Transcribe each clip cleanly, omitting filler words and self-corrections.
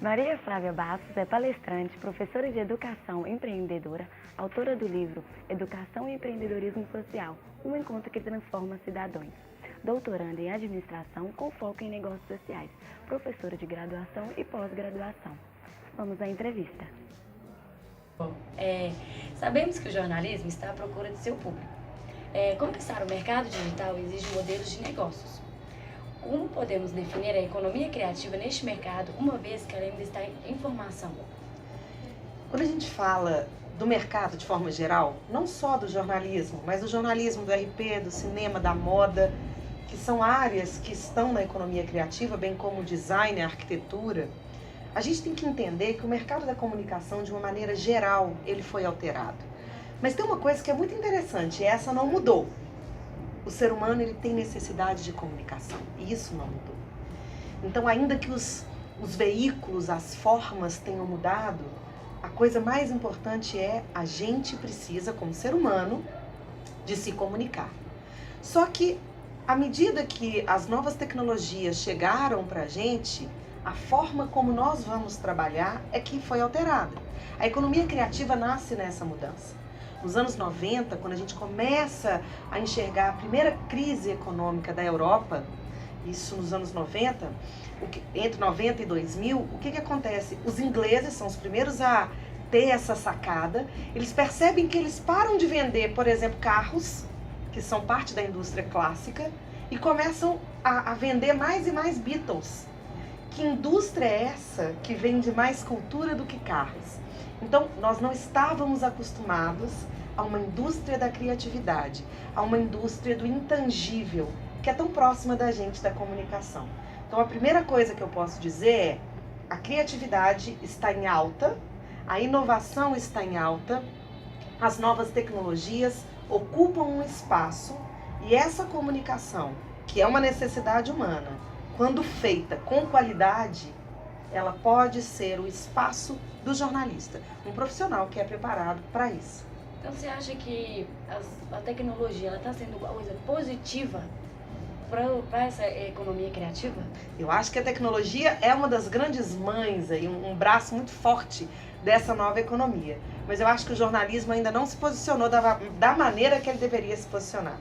Maria Flávia Bastos é palestrante, professora de educação empreendedora, autora do livro Educação e Empreendedorismo Social, um encontro que transforma cidadãos. Doutoranda em administração com foco em negócios sociais, professora de graduação e pós-graduação. Vamos à entrevista. Bom, sabemos que o jornalismo está à procura de seu público. Conquistar o mercado digital exige modelos de negócios. Como podemos definir a economia criativa neste mercado, uma vez que ela ainda está em formação? Quando a gente fala do mercado de forma geral, não só do jornalismo, mas do jornalismo, do RP, do cinema, da moda, que são áreas que estão na economia criativa, bem como o design, a arquitetura, a gente tem que entender que o mercado da comunicação, de uma maneira geral, ele foi alterado. Mas tem uma coisa que é muito interessante, e essa não mudou. O ser humano ele tem necessidade de comunicação, e isso não mudou. Então, ainda que os veículos, as formas tenham mudado, a coisa mais importante é a gente precisa, como ser humano, de se comunicar. Só que, à medida que as novas tecnologias chegaram para a gente, a forma como nós vamos trabalhar é que foi alterada. A economia criativa nasce nessa mudança. Nos anos 90, quando a gente começa a enxergar a primeira crise econômica da Europa, isso nos anos 90, entre 90 e 2000, o que acontece? Os ingleses são os primeiros a ter essa sacada, eles percebem que eles param de vender, por exemplo, carros, que são parte da indústria clássica, e começam a vender mais e mais Beatles. Que indústria é essa que vende mais cultura do que carros? Então, nós não estávamos acostumados a uma indústria da criatividade, a uma indústria do intangível, que é tão próxima da gente, da comunicação. Então, a primeira coisa que eu posso dizer é: a criatividade está em alta, a inovação está em alta, as novas tecnologias ocupam um espaço, e essa comunicação, que é uma necessidade humana, quando feita com qualidade, ela pode ser o espaço do jornalista, um profissional que é preparado para isso. Então, você acha que a tecnologia está sendo uma coisa positiva para essa economia criativa? Eu acho que a tecnologia é uma das grandes mães, aí, um braço muito forte dessa nova economia. Mas eu acho que o jornalismo ainda não se posicionou da maneira que ele deveria se posicionar.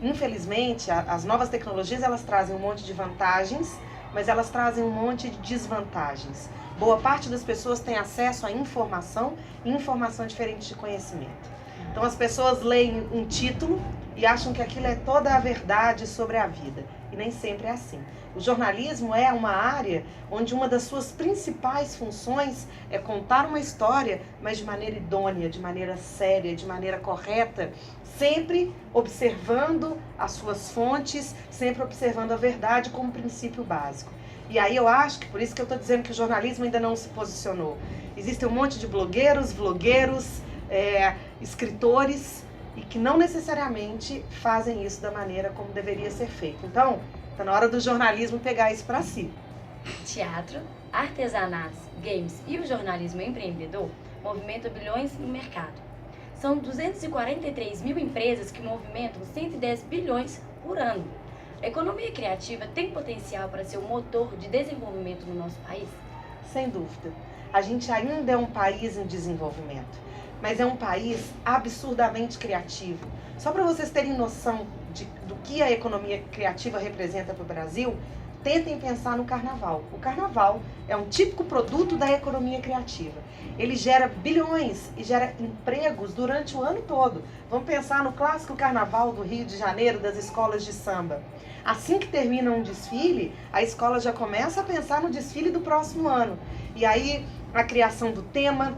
Infelizmente, as novas tecnologias elas trazem um monte de vantagens, mas elas trazem um monte de desvantagens. Boa parte das pessoas tem acesso à informação, e informação é diferente de conhecimento. Então as pessoas leem um título e acham que aquilo é toda a verdade sobre a vida. E nem sempre é assim. O jornalismo é uma área onde uma das suas principais funções é contar uma história, mas de maneira idônea, de maneira séria, de maneira correta, sempre observando as suas fontes, sempre observando a verdade como princípio básico. E aí eu acho que por isso que eu estou dizendo que o jornalismo ainda não se posicionou. Existem um monte de blogueiros, vlogueiros, escritores, e que não necessariamente fazem isso da maneira como deveria ser feito. Então, está na hora do jornalismo pegar isso para si. Teatro, artesanatos, games e o jornalismo empreendedor movimentam bilhões no mercado. São 243 mil empresas que movimentam 110 bilhões por ano. A economia criativa tem potencial para ser o motor de desenvolvimento no nosso país? Sem dúvida. A gente ainda é um país em desenvolvimento, mas é um país absurdamente criativo. Só para vocês terem noção do que a economia criativa representa para o Brasil, tentem pensar no carnaval. O carnaval é um típico produto da economia criativa. Ele gera bilhões e gera empregos durante o ano todo. Vamos pensar no clássico carnaval do Rio de Janeiro, das escolas de samba. Assim que termina um desfile, a escola já começa a pensar no desfile do próximo ano. E aí, a criação do tema,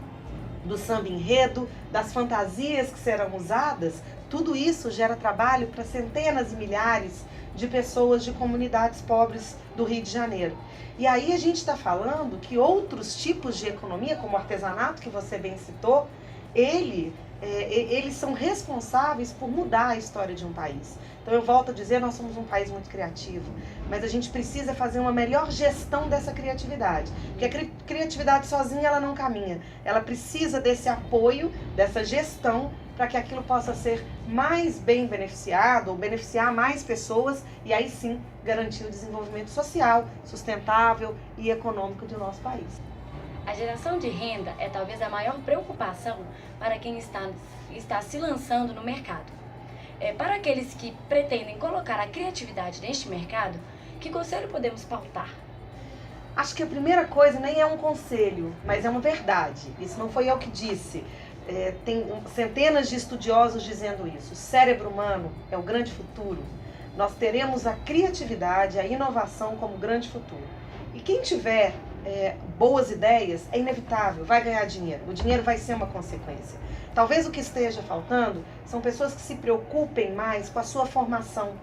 do samba enredo, das fantasias que serão usadas, tudo isso gera trabalho para centenas e milhares de pessoas de comunidades pobres do Rio de Janeiro. E aí a gente está falando que outros tipos de economia, como o artesanato, que você bem citou, eles são responsáveis por mudar a história de um país. Então eu volto a dizer, nós somos um país muito criativo, mas a gente precisa fazer uma melhor gestão dessa criatividade. Porque a criatividade sozinha ela não caminha, ela precisa desse apoio, dessa gestão para que aquilo possa ser mais bem beneficiado ou beneficiar mais pessoas e aí sim garantir o desenvolvimento social, sustentável e econômico do nosso país. A geração de renda é talvez a maior preocupação para quem está se lançando no mercado. Para aqueles que pretendem colocar a criatividade neste mercado, que conselho podemos pautar? Acho que a primeira coisa nem é um conselho, mas é uma verdade. Isso não foi eu que disse. Tem centenas de estudiosos dizendo isso. O cérebro humano é o grande futuro. Nós teremos a criatividade, a inovação como grande futuro. E quem tiver boas ideias, é inevitável, vai ganhar dinheiro. O dinheiro vai ser uma consequência. Talvez o que esteja faltando são pessoas que se preocupem mais com a sua formação,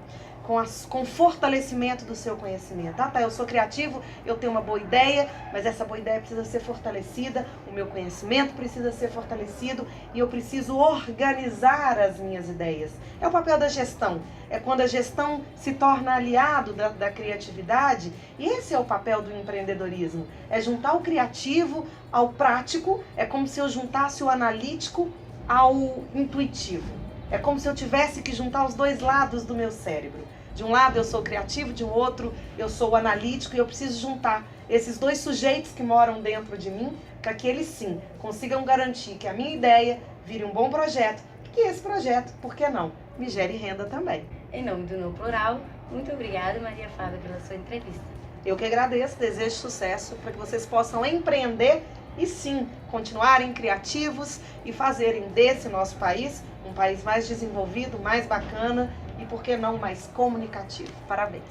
com o fortalecimento do seu conhecimento. Eu sou criativo, eu tenho uma boa ideia, mas essa boa ideia precisa ser fortalecida, o meu conhecimento precisa ser fortalecido e eu preciso organizar as minhas ideias. É o papel da gestão, é quando a gestão se torna aliado da criatividade, e esse é o papel do empreendedorismo, é juntar o criativo ao prático, é como se eu juntasse o analítico ao intuitivo. É como se eu tivesse que juntar os dois lados do meu cérebro. De um lado eu sou criativo, de um outro eu sou analítico, e eu preciso juntar esses dois sujeitos que moram dentro de mim para que eles sim consigam garantir que a minha ideia vire um bom projeto e que esse projeto, por que não, me gere renda também. Em nome do No Plural, muito obrigada, Maria Flávia, pela sua entrevista. Eu que agradeço, desejo sucesso para que vocês possam empreender e sim continuarem criativos e fazerem desse nosso país um país mais desenvolvido, mais bacana e, por que não, mais comunicativo. Parabéns!